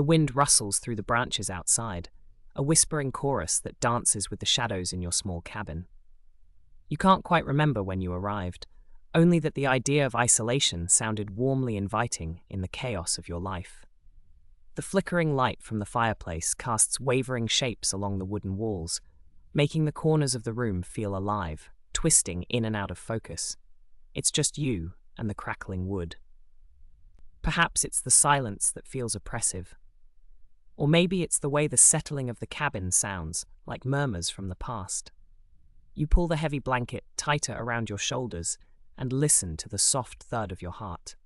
The wind rustles through the branches outside, a whispering chorus that dances with the shadows in your small cabin. You can't quite remember when you arrived, only that the idea of isolation sounded warmly inviting in the chaos of your life. The flickering light from the fireplace casts wavering shapes along the wooden walls, making the corners of the room feel alive, twisting in and out of focus. It's just you and the crackling wood. Perhaps it's the silence that feels oppressive. Or maybe it's the way the settling of the cabin sounds, like murmurs from the past. You pull the heavy blanket tighter around your shoulders and listen to the soft thud of your heart.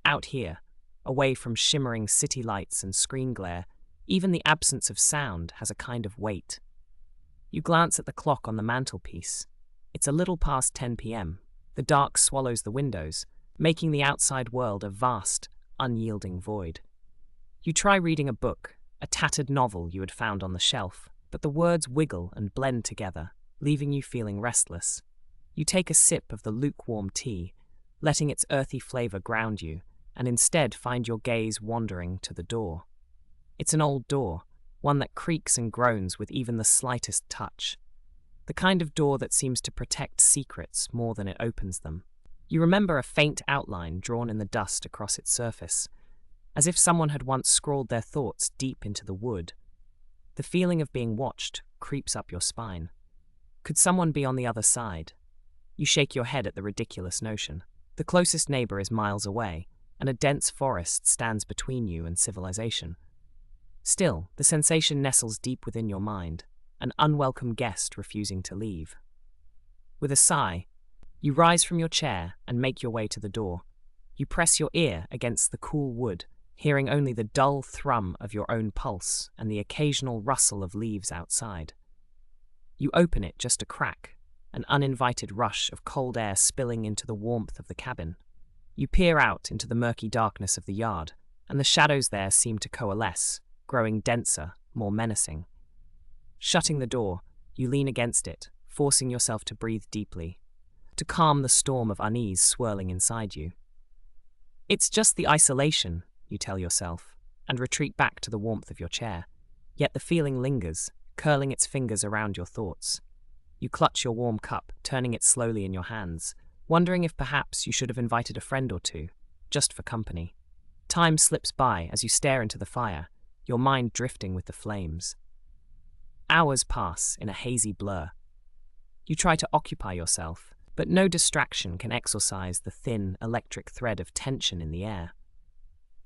Out here, away from shimmering city lights and screen glare, even the absence of sound has a kind of weight. You glance at the clock on the mantelpiece. It's a little past 10 p.m. The dark swallows the windows, making the outside world a vast, unyielding void. You try reading a book, a tattered novel you had found on the shelf, but the words wiggle and blend together, leaving you feeling restless. You take a sip of the lukewarm tea, letting its earthy flavor ground you, and instead find your gaze wandering to the door. It's an old door, one that creaks and groans with even the slightest touch. The kind of door that seems to protect secrets more than it opens them. You remember a faint outline drawn in the dust across its surface, as if someone had once scrawled their thoughts deep into the wood. The feeling of being watched creeps up your spine. Could someone be on the other side? You shake your head at the ridiculous notion. The closest neighbor is miles away, and a dense forest stands between you and civilization. Still, the sensation nestles deep within your mind, an unwelcome guest refusing to leave. With a sigh, you rise from your chair and make your way to the door. You press your ear against the cool wood, hearing only the dull thrum of your own pulse and the occasional rustle of leaves outside. You open it just a crack, an uninvited rush of cold air spilling into the warmth of the cabin. You peer out into the murky darkness of the yard, and the shadows there seem to coalesce, growing denser, more menacing. Shutting the door, you lean against it, forcing yourself to breathe deeply, to calm the storm of unease swirling inside you. It's just the isolation, you tell yourself, and retreat back to the warmth of your chair. Yet the feeling lingers, curling its fingers around your thoughts. You clutch your warm cup, turning it slowly in your hands, wondering if perhaps you should have invited a friend or two, just for company. Time slips by as you stare into the fire, your mind drifting with the flames. Hours pass in a hazy blur. You try to occupy yourself, but no distraction can exorcise the thin, electric thread of tension in the air.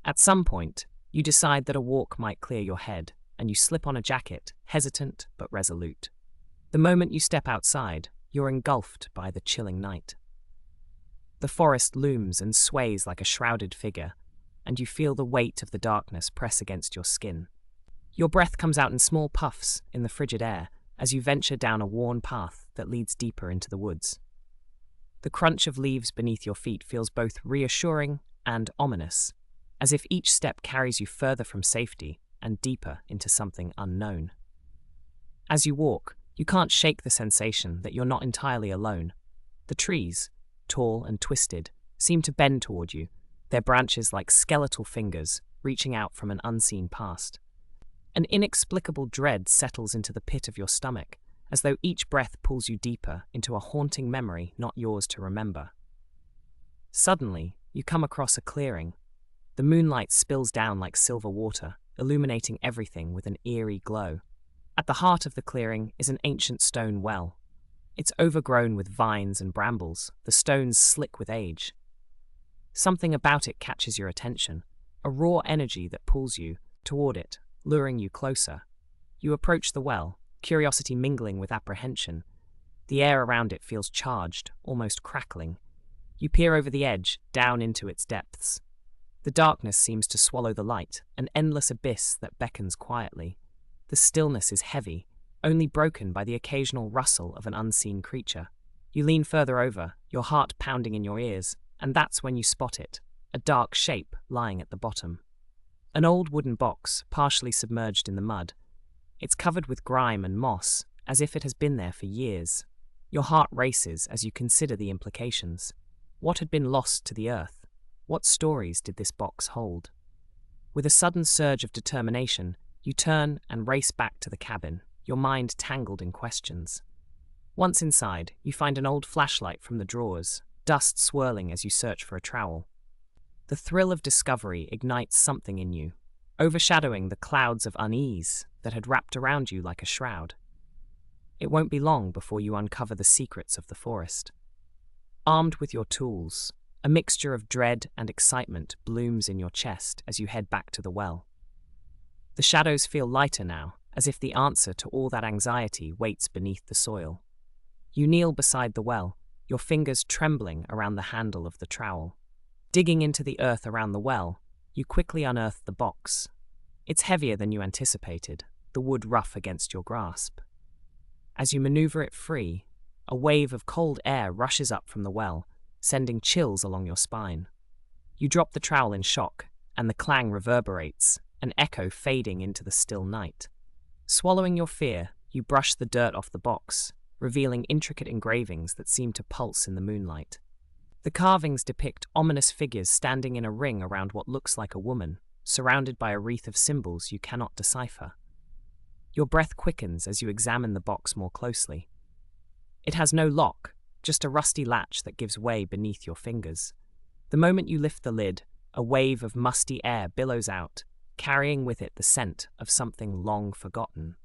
At some point, you decide that a walk might clear your head, and you slip on a jacket, hesitant but resolute. The moment you step outside, you're engulfed by the chilling night. The forest looms and sways like a shrouded figure, and you feel the weight of the darkness press against your skin. Your breath comes out in small puffs in the frigid air as you venture down a worn path that leads deeper into the woods. The crunch of leaves beneath your feet feels both reassuring and ominous, as if each step carries you further from safety and deeper into something unknown. As you walk, you can't shake the sensation that you're not entirely alone. The trees, tall and twisted, seem to bend toward you, their branches like skeletal fingers reaching out from an unseen past. An inexplicable dread settles into the pit of your stomach, as though each breath pulls you deeper into a haunting memory not yours to remember. Suddenly, you come across a clearing. The moonlight spills down like silver water, illuminating everything with an eerie glow. At the heart of the clearing is an ancient stone well. It's overgrown with vines and brambles, the stones slick with age. Something about it catches your attention, a raw energy that pulls you toward it, luring you closer. You approach the well, curiosity mingling with apprehension. The air around it feels charged, almost crackling. You peer over the edge, down into its depths. The darkness seems to swallow the light, an endless abyss that beckons quietly. The stillness is heavy, only broken by the occasional rustle of an unseen creature. You lean further over, your heart pounding in your ears, and that's when you spot it, a dark shape lying at the bottom. An old wooden box, partially submerged in the mud. It's covered with grime and moss, as if it has been there for years. Your heart races as you consider the implications. What had been lost to the earth? What stories did this box hold? With a sudden surge of determination, you turn and race back to the cabin, your mind tangled in questions. Once inside, you find an old flashlight from the drawers, dust swirling as you search for a trowel. The thrill of discovery ignites something in you, overshadowing the clouds of unease that had wrapped around you like a shroud. It won't be long before you uncover the secrets of the forest. Armed with your tools, a mixture of dread and excitement blooms in your chest as you head back to the well. The shadows feel lighter now, as if the answer to all that anxiety waits beneath the soil. You kneel beside the well, your fingers trembling around the handle of the trowel. Digging into the earth around the well, you quickly unearth the box. It's heavier than you anticipated, the wood rough against your grasp. As you maneuver it free, a wave of cold air rushes up from the well, sending chills along your spine. You drop the trowel in shock, and the clang reverberates, an echo fading into the still night. Swallowing your fear, you brush the dirt off the box, revealing intricate engravings that seem to pulse in the moonlight. The carvings depict ominous figures standing in a ring around what looks like a woman, surrounded by a wreath of symbols you cannot decipher. Your breath quickens as you examine the box more closely. It has no lock, just a rusty latch that gives way beneath your fingers. The moment you lift the lid, a wave of musty air billows out, carrying with it the scent of something long forgotten.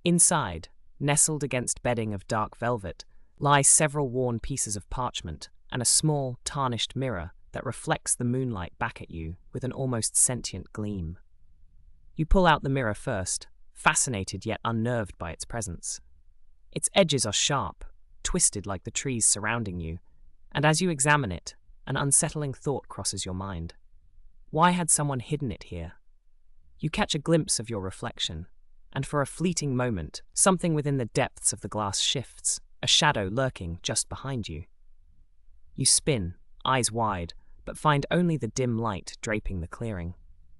Inside, nestled against bedding of dark velvet, lie several worn pieces of parchment and a small, tarnished mirror that reflects the moonlight back at you with an almost sentient gleam. You pull out the mirror first, fascinated yet unnerved by its presence. Its edges are sharp, twisted like the trees surrounding you, and as you examine it, an unsettling thought crosses your mind. Why had someone hidden it here? You catch a glimpse of your reflection, and for a fleeting moment, something within the depths of the glass shifts, a shadow lurking just behind you. You spin, eyes wide, but find only the dim light draping the clearing.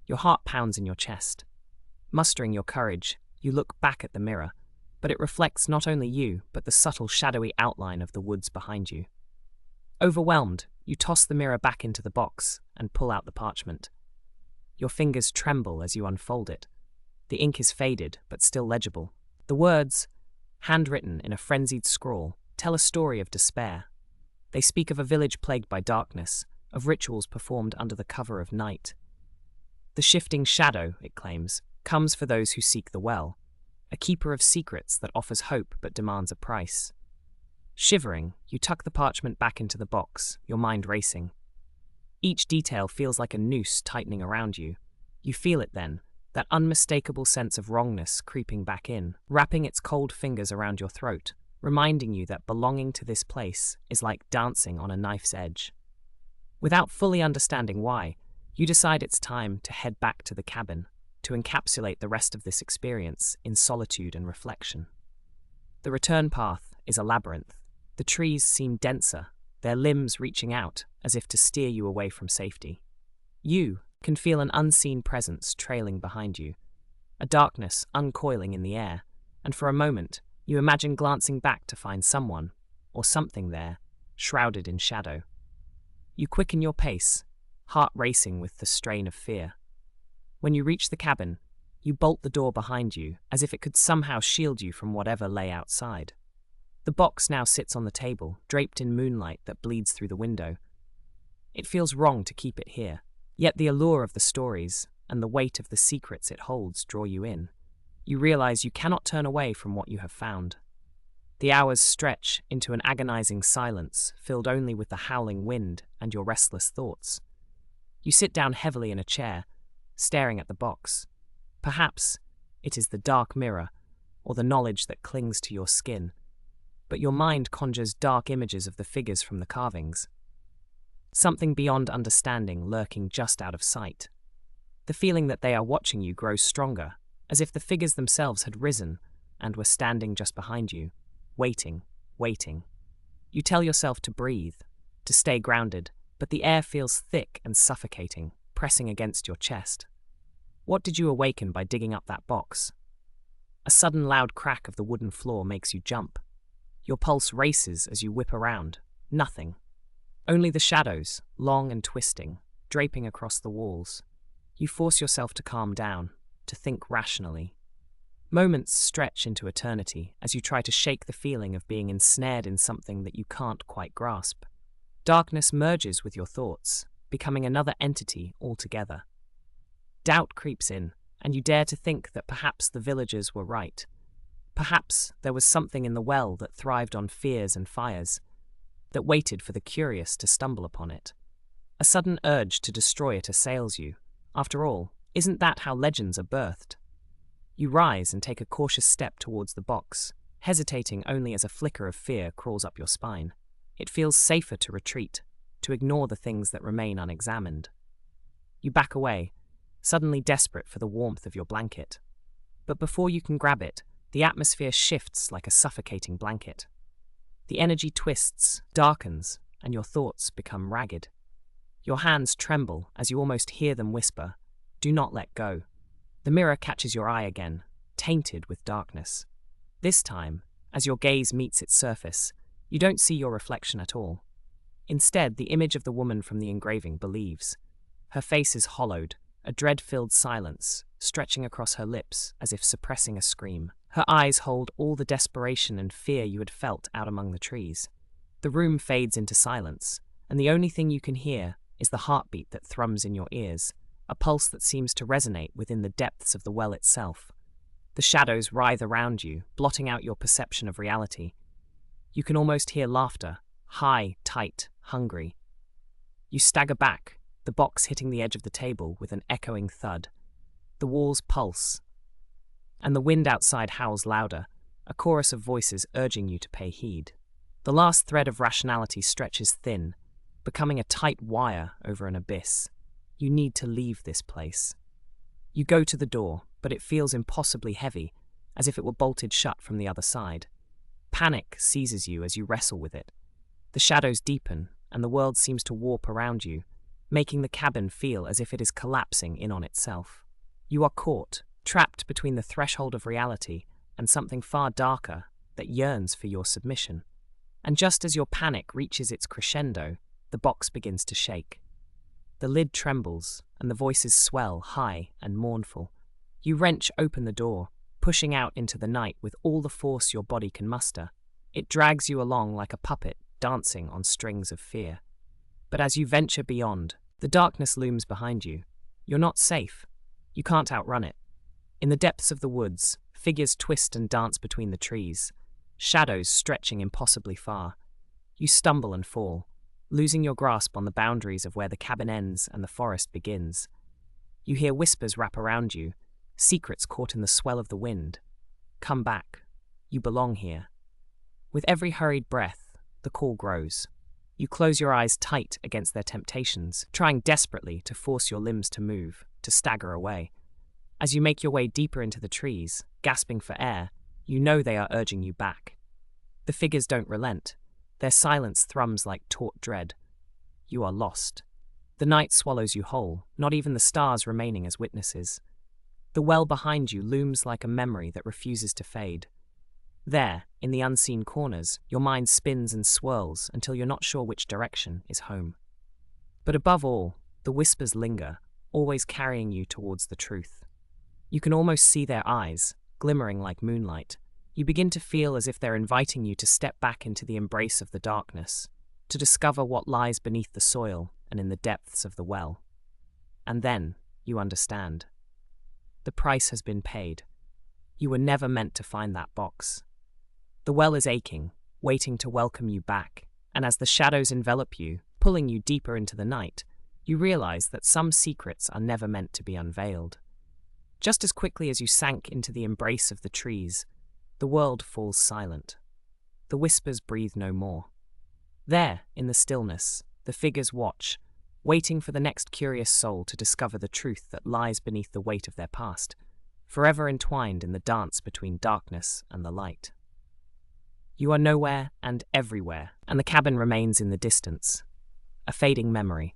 Your heart pounds in your chest. Mustering your courage, you look back at the mirror, but it reflects not only you, but the subtle shadowy outline of the woods behind you. Overwhelmed, you toss the mirror back into the box and pull out the parchment. Your fingers tremble as you unfold it. The ink is faded, but still legible. The words, handwritten in a frenzied scrawl, tell a story of despair. They speak of a village plagued by darkness, of rituals performed under the cover of night. The shifting shadow, it claims, comes for those who seek the well, a keeper of secrets that offers hope but demands a price. Shivering, you tuck the parchment back into the box, your mind racing. Each detail feels like a noose tightening around you. You feel it then, that unmistakable sense of wrongness creeping back in, wrapping its cold fingers around your throat, reminding you that belonging to this place is like dancing on a knife's edge. Without fully understanding why, you decide it's time to head back to the cabin, to encapsulate the rest of this experience in solitude and reflection. The return path is a labyrinth. The trees seem denser, their limbs reaching out as if to steer you away from safety. You can feel an unseen presence trailing behind you, a darkness uncoiling in the air, and for a moment, you imagine glancing back to find someone, or something there, shrouded in shadow. You quicken your pace, heart racing with the strain of fear. When you reach the cabin, you bolt the door behind you as if it could somehow shield you from whatever lay outside. The box now sits on the table, draped in moonlight that bleeds through the window. It feels wrong to keep it here, yet the allure of the stories and the weight of the secrets it holds draw you in. You realize you cannot turn away from what you have found. The hours stretch into an agonizing silence filled only with the howling wind and your restless thoughts. You sit down heavily in a chair, staring at the box. Perhaps it is the dark mirror or the knowledge that clings to your skin, but your mind conjures dark images of the figures from the carvings. Something beyond understanding lurking just out of sight. The feeling that they are watching you grows stronger, as if the figures themselves had risen and were standing just behind you, waiting. You tell yourself to breathe, to stay grounded, but the air feels thick and suffocating, pressing against your chest. What did you awaken by digging up that box? A sudden loud crack of the wooden floor makes you jump. Your pulse races as you whip around. Nothing. Only the shadows, long and twisting, draping across the walls. You force yourself to calm down, to think rationally. Moments stretch into eternity as you try to shake the feeling of being ensnared in something that you can't quite grasp. Darkness merges with your thoughts, becoming another entity altogether. Doubt creeps in, and you dare to think that perhaps the villagers were right. Perhaps there was something in the well that thrived on fears and fires, that waited for the curious to stumble upon it. A sudden urge to destroy it assails you. After all, isn't that how legends are birthed? You rise and take a cautious step towards the box, hesitating only as a flicker of fear crawls up your spine. It feels safer to retreat, to ignore the things that remain unexamined. You back away, suddenly desperate for the warmth of your blanket. But before you can grab it, the atmosphere shifts like a suffocating blanket. The energy twists, darkens, and your thoughts become ragged. Your hands tremble as you almost hear them whisper, "Do not let go." The mirror catches your eye again, tainted with darkness. This time, as your gaze meets its surface, you don't see your reflection at all. Instead, the image of the woman from the engraving believes. Her face is hollowed, a dread-filled silence stretching across her lips as if suppressing a scream. Her eyes hold all the desperation and fear you had felt out among the trees. The room fades into silence, and the only thing you can hear is the heartbeat that thrums in your ears, a pulse that seems to resonate within the depths of the well itself. The shadows writhe around you, blotting out your perception of reality. You can almost hear laughter, high, tight, hungry. You stagger back, the box hitting the edge of the table with an echoing thud. The walls pulse, and the wind outside howls louder, a chorus of voices urging you to pay heed. The last thread of rationality stretches thin, becoming a tight wire over an abyss. You need to leave this place. You go to the door, but it feels impossibly heavy, as if it were bolted shut from the other side. Panic seizes you as you wrestle with it. The shadows deepen, and the world seems to warp around you, making the cabin feel as if it is collapsing in on itself. You are caught, trapped between the threshold of reality and something far darker that yearns for your submission. And just as your panic reaches its crescendo, the box begins to shake. The lid trembles, and the voices swell high and mournful. You wrench open the door, pushing out into the night with all the force your body can muster. It drags you along like a puppet dancing on strings of fear. But as you venture beyond, the darkness looms behind you. You're not safe. You can't outrun it. In the depths of the woods, figures twist and dance between the trees, shadows stretching impossibly far. You stumble and fall, losing your grasp on the boundaries of where the cabin ends and the forest begins. You hear whispers wrap around you, secrets caught in the swell of the wind. Come back. You belong here. With every hurried breath, the call grows. You close your eyes tight against their temptations, trying desperately to force your limbs to move, to stagger away. As you make your way deeper into the trees, gasping for air, you know they are urging you back. The figures don't relent. Their silence thrums like taut dread. You are lost. The night swallows you whole, not even the stars remaining as witnesses. The well behind you looms like a memory that refuses to fade. There, in the unseen corners, your mind spins and swirls until you're not sure which direction is home. But above all, the whispers linger, always carrying you towards the truth. You can almost see their eyes, glimmering like moonlight. You begin to feel as if they're inviting you to step back into the embrace of the darkness, to discover what lies beneath the soil and in the depths of the well. And then you understand. The price has been paid. You were never meant to find that box. The well is aching, waiting to welcome you back, and as the shadows envelop you, pulling you deeper into the night, you realize that some secrets are never meant to be unveiled. Just as quickly as you sank into the embrace of the trees, the world falls silent. The whispers breathe no more. There, in the stillness, the figures watch, waiting for the next curious soul to discover the truth that lies beneath the weight of their past, forever entwined in the dance between darkness and the light. You are nowhere and everywhere, and the cabin remains in the distance, a fading memory.